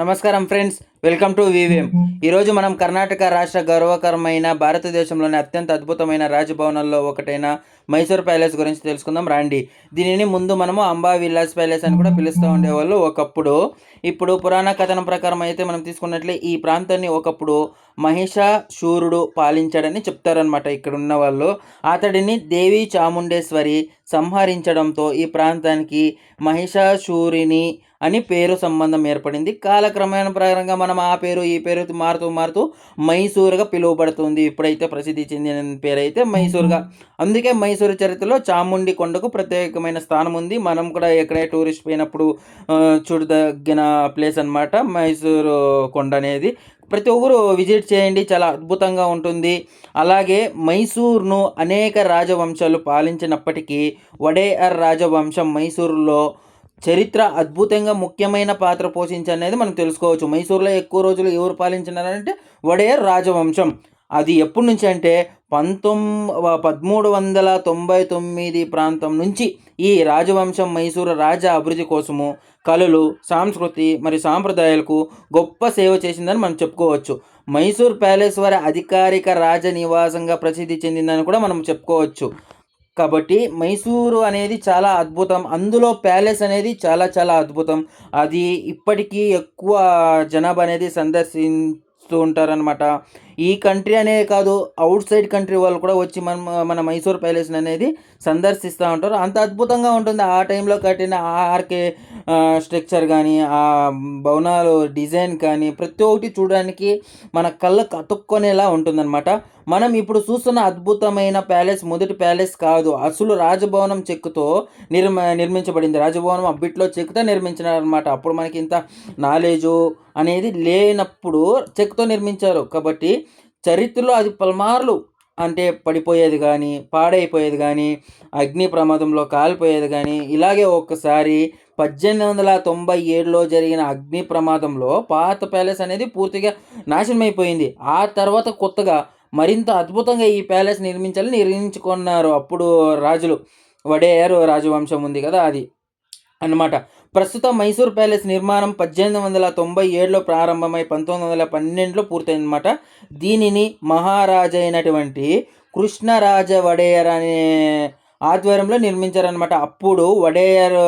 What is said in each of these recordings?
నమస్కారం friends, welcome to VVM. ఈరోజు మనం కర్ణాటక రాష్ట్ర గౌరవకరమైన భారతదేశంలోని అత్యంత అద్భుతమైన రాజభవనాల్లో ఒకటైన మైసూర్ ప్యాలెస్ గురించి తెలుసుకుందాం రండి. దీనిని ముందు మనము అంబా విలాస్ ప్యాలెస్ అని కూడా పిలుస్తూ ఉండేవాళ్ళు ఒకప్పుడు. ఇప్పుడు పురాణ కథనం ప్రకారం అయితే మనం తీసుకున్నట్లే ఈ ప్రాంతాన్ని ఒకప్పుడు మహిషాసురుడు పాలించాడని చెప్తారనమాట ఇక్కడ ఉన్న వాళ్ళు. అతడిని దేవి చాముండేశ్వరి సంహరించడంతో ఈ ప్రాంతానికి మహిషాసురిని అని పేరు సంబంధం ఏర్పడింది. కాలక్రమేణ ప్రకారంగా మనం ఆ పేరు ఈ పేరు మారుతూ మారుతూ మైసూరుగా పిలువబడుతుంది. ఇప్పుడైతే ప్రసిద్ధి చెందిన పేరు అయితే మైసూరుగా. అందుకే మైసూరు చరిత్రలో చాముండి కొండకు ప్రత్యేకమైన స్థానం ఉంది. మనం కూడా ఎక్కడే టూరిస్ట్ పోయినప్పుడు చూడదగిన ప్లేస్ అనమాట మైసూరు కొండ అనేది. ప్రతి ఒక్కరు విజిట్ చేయండి, చాలా అద్భుతంగా ఉంటుంది. అలాగే మైసూర్ను అనేక రాజవంశాలు పాలించినప్పటికీ వడేయర్ రాజవంశం మైసూరులో చరిత్ర అద్భుతంగా ముఖ్యమైన పాత్ర పోషించనేది మనం తెలుసుకోవచ్చు. మైసూరులో ఎక్కువ రోజులు ఎవరు పాలించినారంటే వడేయర్ రాజవంశం. అది ఎప్పటి నుంచి అంటే 1399 ప్రాంతం నుంచి ఈ రాజవంశం మైసూరు రాజ అభివృద్ధి కోసము కళలు, సంస్కృతి మరియు సాంప్రదాయాలకు గొప్ప సేవ చేసిందని మనం చెప్పుకోవచ్చు. మైసూర్ ప్యాలెస్ వారి అధికారిక రాజ నివాసంగా ప్రసిద్ధి చెందిందని కూడా మనం చెప్పుకోవచ్చు. కాబట్టి మైసూరు అనేది చాలా అద్భుతం. అందులో ప్యాలెస్ అనేది చాలా చాలా అద్భుతం. అది ఇప్పటికీ ఎక్కువ జనాభా అనేది సందర్శిస్తూ ఉంటారనమాట. ఈ కంట్రీ అనే కాదు, అవుట్ సైడ్ కంట్రీ వాళ్ళు కూడా వచ్చి మన మైసూర్ ప్యాలెస్ అనేది సందర్శిస్తూ ఉంటారు. అంత అద్భుతంగా ఉంటుంది. ఆ టైంలో కట్టిన ఆర్కే స్ట్రక్చర్ కానీ, ఆ భవనాలు డిజైన్ కానీ ప్రతి ఒక్కటి చూడడానికి మన కళ్ళకు అతుక్కునేలా ఉంటుందన్నమాట. మనం ఇప్పుడు చూస్తున్న అద్భుతమైన ప్యాలెస్ మొదటి ప్యాలెస్ కాదు, అసలు రాజభవనం చెక్కుతో నిర్మించబడింది. రాజభవనం అబ్బిట్లో చెక్కుతో నిర్మించినారనమాట. అప్పుడు మనకి ఇంత నాలెడ్జు అనేది లేనప్పుడు చెక్కుతో నిర్మించారు. కాబట్టి చరిత్రలో అది పలుమార్లు అంటే పడిపోయేది కానీ, పాడైపోయేది కానీ, అగ్ని ప్రమాదంలో కాలిపోయేది కానీ, ఇలాగే ఒక్కసారి 1897లో జరిగిన అగ్ని ప్రమాదంలో పాత ప్యాలెస్ అనేది పూర్తిగా నాశనం అయిపోయింది. ఆ తర్వాత కొత్తగా మరింత అద్భుతంగా ఈ ప్యాలెస్ నిర్మించుకున్నారు అప్పుడు రాజులు. వడేయర్ రాజవంశం ఉంది కదా, అది అన్నమాట. ప్రస్తుతం మైసూర్ ప్యాలెస్ నిర్మాణం 1897లో ప్రారంభమై 1912లో పూర్తయిందన్నమాట. దీనిని మహారాజా అయినటువంటి కృష్ణరాజ వడేయర్ అనే ఆధ్వర్యంలో నిర్మించారనమాట. అప్పుడు వడేయర్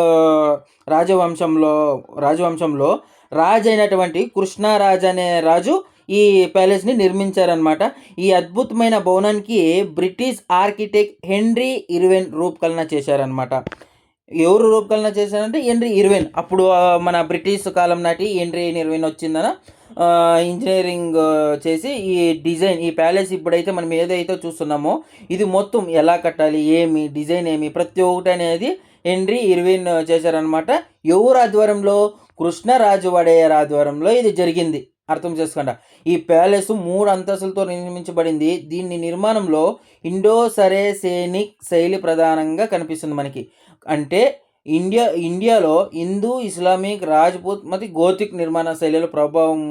రాజవంశంలో రాజు అయినటువంటి కృష్ణరాజు అనే రాజు ఈ ప్యాలెస్ని నిర్మించారనమాట. ఈ అద్భుతమైన భవనానికి బ్రిటిష్ ఆర్కిటెక్ట్ హెన్రీ ఇర్విన్ రూపకల్పన చేశారనమాట. ఎవరు రూపకల్పన చేశారంటే హెన్రీ ఇర్విన్. అప్పుడు మన బ్రిటిష్ కాలం నాటి హెన్రీ ఇర్విన్ వచ్చిందన ఇంజనీరింగ్ చేసి ఈ డిజైన్, ఈ ప్యాలెస్ ఇప్పుడైతే మనం ఏదైతే చూస్తున్నామో ఇది మొత్తం ఎలా కట్టాలి, ఏమి డిజైన్, ఏమి ప్రతి ఒక్కటి అనేది హెన్రీ ఇర్విన్ చేశారనమాట. ఎవరు ఆధ్వర్యంలో? కృష్ణరాజు వడేయర్ ఆధ్వర్యంలో ఇది జరిగింది. అర్థం చేసుకోండి. ఈ ప్యాలెస్ 3 అంతస్తులతో నిర్మించబడింది. దీని నిర్మాణంలో ఇండో-సరేసేనిక్ శైలి ప్రధానంగా కనిపిస్తుంది మనకి. అంటే ఇండియాలో హిందూ, ఇస్లామిక్, రాజ్పూత్ మరియు గోతిక్ నిర్మాణ శైలిల ప్రభావం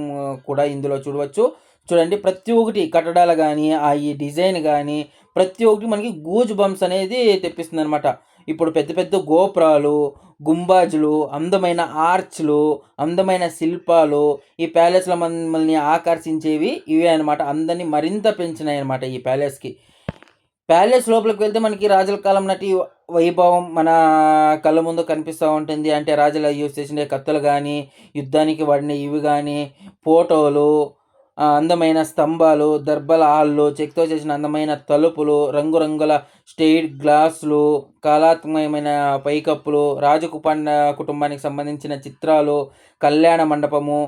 కూడా ఇందులో చూడవచ్చు. చూడండి, ప్రతి ఒక్కటి కట్టడాలు కానీ, ఈ డిజైన్ కానీ ప్రతి ఒక్కటి మనకి గూజ్ బంప్స్ అనేది తెప్పిస్తుంది అనమాట. ఇప్పుడు పెద్ద పెద్ద గోపురాలు, గుంబాజులు, అందమైన ఆర్చ్లు, అందమైన శిల్పాలు ఈ ప్యాలెస్లో మనల్ని ఆకర్షించేవి ఇవే అనమాట. అందరినీ మరింత పెంచినాయి అనమాట ఈ ప్యాలెస్కి. ప్యాలెస్ లోపలికి వెళ్తే మనకి రాజుల కాలం నాటి వైభవం మన కళ్ళ ముందు కనిపిస్తూ ఉంటుంది. అంటే రాజులు యూజ్ చేసిన కత్తులు కానీ, యుద్ధానికి వాడిన ఇవి కానీ, ఫోటోలు, అందమైన స్తంభాలు, దర్బార్ హాళ్ళు, చెక్తో చేసిన అందమైన తలుపులు, రంగురంగుల స్టెయిన్ గ్లాసులు, కళాత్మకమైన పైకప్పులు, కుటుంబానికి సంబంధించిన చిత్రాలు, కళ్యాణ మండపము.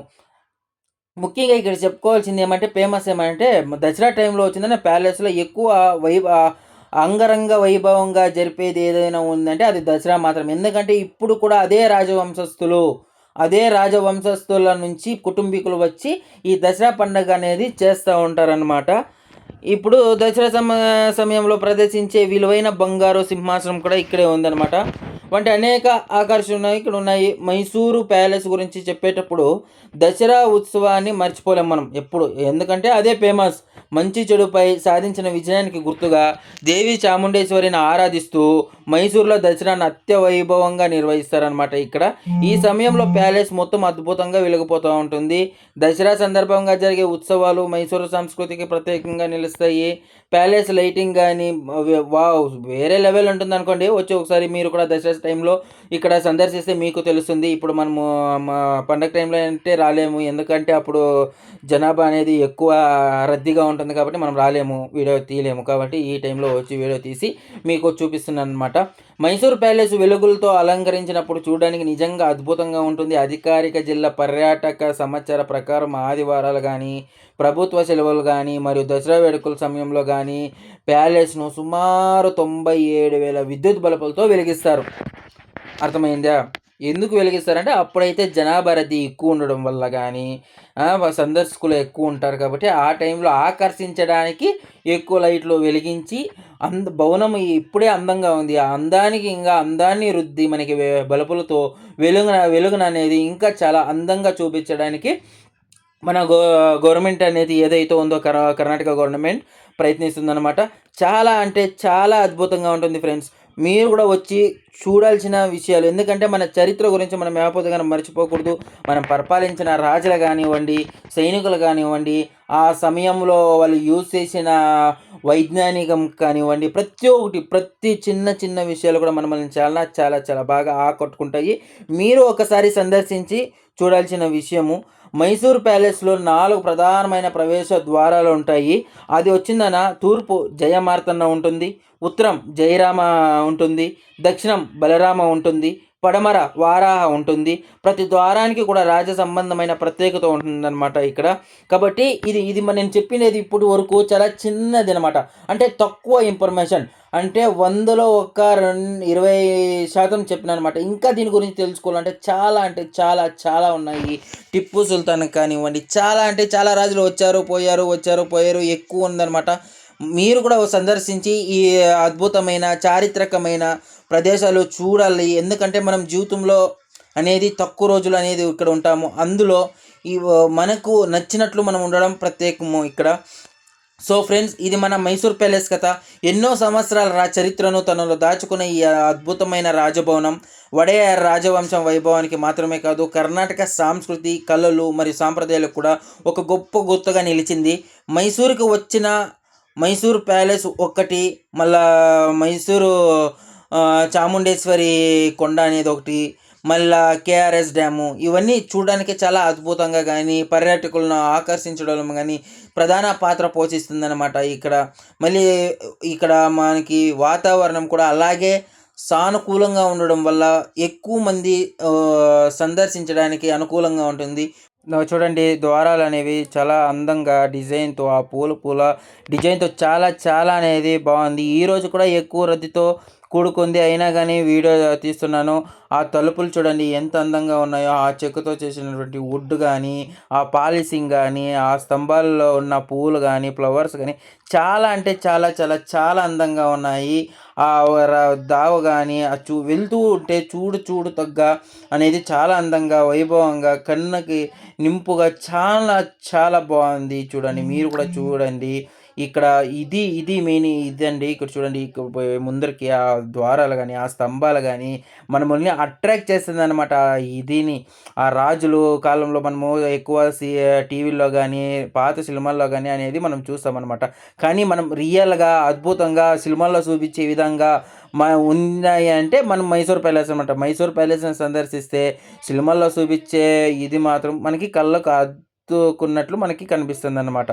ముఖ్యంగా ఇక్కడ చెప్పుకోవాల్సింది ఏమంటే, ఫేమస్ ఏమంటే దసరా టైంలో వచ్చిందని ప్యాలెస్లో ఎక్కువ అంగరంగ వైభవంగా జరిపేది ఏదైనా ఉందంటే అది దసరా మాత్రం. ఎందుకంటే ఇప్పుడు కూడా అదే రాజవంశస్థుల నుంచి కుటుంబీకులు వచ్చి ఈ దసరా పండుగ అనేది చేస్తూ ఉంటారనమాట. ఇప్పుడు దసరా సమయంలో ప్రదర్శించే విలువైన బంగారు సింహాసనం కూడా ఇక్కడే ఉందన్నమాట. వంటి అనేక ఆకర్షణ ఇక్కడ ఉన్నాయి. మైసూరు ప్యాలెస్ గురించి చెప్పేటప్పుడు దసరా ఉత్సవాన్ని మర్చిపోలేం మనం ఎప్పుడు. ఎందుకంటే అదే ఫేమస్. మంచి చెడుపై సాధించిన విజయానికి గుర్తుగా దేవి చాముండేశ్వరిని ఆరాధిస్తూ మైసూరులో దసరాను అత్యవైభవంగా నిర్వహిస్తారనమాట ఇక్కడ. ఈ సమయంలో ప్యాలెస్ మొత్తం అద్భుతంగా వెలిగిపోతూ ఉంటుంది. దసరా సందర్భంగా జరిగే ఉత్సవాలు మైసూరు సంస్కృతికి ప్రత్యేకంగా నిలుస్తాయి. ప్యాలెస్ లైటింగ్ కానీ వావ్ వేరే లెవెల్ ఉంటుంది అనుకోండి. వచ్చి ఒకసారి మీరు కూడా దసరా టైంలో ఇక్కడ సందర్శిస్తే మీకు తెలుస్తుంది. ఇప్పుడు మనము పండగ టైంలో అంటే రాలేము, ఎందుకంటే అప్పుడు జనాభా అనేది ఎక్కువ రద్దీగా ఉంటుంది కాబట్టి మనం రాలేము, వీడియో తీయలేము. కాబట్టి ఈ టైంలో వచ్చి వీడియో తీసి మీకు చూపిస్తున్నాను అనమాట. మైసూర్ ప్యాలెస్ వెలుగులతో అలంకరించినప్పుడు చూడడానికి నిజంగా అద్భుతంగా ఉంటుంది. అధికారిక జిల్లా పర్యాటక సమాచార ప్రకారం ఆదివారాలు కానీ, ప్రభుత్వ సెలవులు కానీ మరియు దసరా వేడుకల సమయంలో కానీ ప్యాలెస్ను సుమారు 97,000 విద్యుత్ బల్బులతో వెలిగిస్తారు. అర్థమైందా? ఎందుకు వెలిగిస్తారంటే అప్పుడైతే జనాభా రద్దీ ఎక్కువ ఉండడం వల్ల కానీ, సందర్శకులు ఎక్కువ ఉంటారు కాబట్టి ఆ టైంలో ఆకర్షించడానికి ఎక్కువ లైట్లు వెలిగించి భవనం ఇప్పుడే అందంగా ఉంది. ఆ అందానికి ఇంకా అందాన్ని రుద్ది మనకి బల్బులతో వెలుగుననేది ఇంకా చాలా అందంగా చూపించడానికి మన గవర్నమెంట్ అనేది ఏదైతే ఉందో కర్ణాటక గవర్నమెంట్ ప్రయత్నిస్తుందన్నమాట. చాలా అంటే చాలా అద్భుతంగా ఉంటుంది ఫ్రెండ్స్. మీరు కూడా వచ్చి చూడాల్సిన విషయాలు. ఎందుకంటే మన చరిత్ర గురించి మనం ఏపోతగానే మర్చిపోకూడదు. మనం పరిపాలించిన రాజులు కానివ్వండి, సైనికులు కానివ్వండి, ఆ సమయంలో వాళ్ళు యూజ్ చేసిన వైజ్ఞానికం కానివ్వండి, ప్రతి చిన్న చిన్న విషయాలు కూడా మనల్ని చాలా చాలా చాలా బాగా ఆకట్టుకుంటాయి. మీరు ఒకసారి సందర్శించి చూడాల్సిన విషయము. మైసూర్ ప్యాలెస్లో 4 ప్రధానమైన ప్రవేశ ద్వారాలు ఉంటాయి. అది వచ్చిందన తూర్పు జయమార్తన్న ఉంటుంది, ఉత్తరం జయరామ ఉంటుంది, దక్షిణం బలరామ ఉంటుంది, పడమర వారాహ ఉంటుంది. ప్రతి ద్వారానికి కూడా రాజ సంబంధమైన ప్రత్యేకత ఉంటుందన్నమాట ఇక్కడ. కాబట్టి ఇది నేను చెప్పినది ఇప్పుడు వరకు చాలా చిన్నది అనమాట. అంటే తక్కువ ఇన్ఫర్మేషన్, అంటే 100లో ఒక 20% చెప్పిన అనమాట. ఇంకా దీని గురించి తెలుసుకోవాలంటే చాలా అంటే చాలా చాలా ఉన్నాయి. టిప్పు సుల్తాన్ కానివ్వండి, చాలా అంటే చాలా రాజులు వచ్చారు పోయారు ఎక్కువ ఉందన్నమాట. మీరు కూడా సందర్శించి ఈ అద్భుతమైన చారిత్రకమైన ప్రదేశాలు చూడాలి. ఎందుకంటే మనం జీవితంలో అనేది తక్కువ రోజులు అనేది ఇక్కడ ఉంటాము. అందులో ఈ మనకు నచ్చినట్లు మనం ఉండడం ప్రత్యేకము ఇక్కడ. సో ఫ్రెండ్స్, ఇది మన మైసూర్ ప్యాలెస్ కథ. ఎన్నో సంవత్సరాల చరిత్రను తనలో దాచుకున్న ఈ అద్భుతమైన రాజభవనం వడయార్ రాజవంశం వైభవానికి మాత్రమే కాదు, కర్ణాటక సంస్కృతి, కళలు మరియు సాంప్రదాయాలకు కూడా ఒక గొప్ప గుర్తుగా నిలిచింది. మైసూరుకు వచ్చిన మైసూర్ ప్యాలెస్ ఒకటి, మళ్ళా మైసూరు చాముండేశ్వరి కొండ అనేది ఒకటి, మళ్ళా కేఆర్ఎస్ డ్యాము, ఇవన్నీ చూడడానికి చాలా అద్భుతంగా కానీ పర్యాటకులను ఆకర్షించడం కానీ ప్రధాన పాత్ర పోషిస్తుందన్నమాట ఇక్కడ. మళ్ళీ ఇక్కడ మనకి వాతావరణం కూడా అలాగే సానుకూలంగా ఉండడం వల్ల ఎక్కువ మంది సందర్శించడానికి అనుకూలంగా ఉంటుంది. చూడండి, ద్వారాలు అనేవి చాలా అందంగా డిజైన్తో, ఆ పూల డిజైన్తో చాలా చాలా అనేది బాగుంది. ఈరోజు కూడా ఎక్కువ రద్దీతో కూడుకుంది, అయినా కానీ వీడియో తీస్తున్నాను. ఆ తలుపులు చూడండి ఎంత అందంగా ఉన్నాయో. ఆ చెక్కతో చేసినటువంటి వుడ్ కానీ, ఆ పాలిషింగ్ కానీ, ఆ స్తంభాల్లో ఉన్న పువ్వులు కానీ, ఫ్లవర్స్ కానీ చాలా అంటే చాలా చాలా చాలా అందంగా ఉన్నాయి. ఆ దావ కానీ వెళ్తూ ఉంటే చూడు తగ్గ అనేది చాలా అందంగా వైభవంగా కన్నుకి నింపుగా చాలా చాలా బాగుంది. చూడండి, మీరు కూడా చూడండి. ఇక్కడ ఇది మెయిన్ ఇదండి. ఇక్కడ చూడండి, ముందరికి ఆ ద్వారాలు కానీ, ఆ స్తంభాలు కానీ మనల్ని అట్రాక్ట్ చేస్తుందన్నమాట. ఇదిని ఆ రాజులు కాలంలో మనము ఎక్కువ టీవీల్లో కానీ, పాత సినిమాల్లో కానీ అనేది మనం చూస్తామన్నమాట. కానీ మనం రియల్గా అద్భుతంగా సినిమాల్లో చూపించే విధంగా ఉన్నాయి అంటే మనం మైసూర్ ప్యాలెస్ అనమాట. మైసూర్ ప్యాలెస్ని సందర్శిస్తే సినిమాల్లో చూపించే ఇది మాత్రం మనకి కళ్ళకు అద్దుకున్నట్లు మనకి కనిపిస్తుంది అన్నమాట.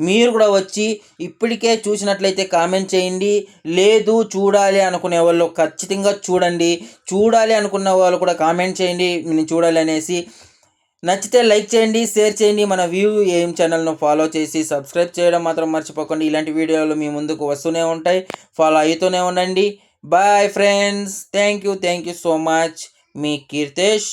మీరు కూడా వచ్చి ఇప్పటికే చూసినట్లయితే కామెంట్ చేయండి. లేదు చూడాలి అనుకునే వాళ్ళు ఖచ్చితంగా చూడండి. చూడాలి అనుకున్న వాళ్ళు కూడా కామెంట్ చేయండి నేను చూడాలి అనేసి. నచ్చితే లైక్ చేయండి, షేర్ చేయండి. మన వ్యూ ఏం ఛానల్ను ఫాలో చేసి సబ్స్క్రైబ్ చేయడం మాత్రం మర్చిపోకండి. ఇలాంటి వీడియోలు మీ ముందుకు వస్తూనే ఉంటాయి, ఫాలో అవుతూనే ఉండండి. Bye friends, thank you so much. మీ కీర్తేష్.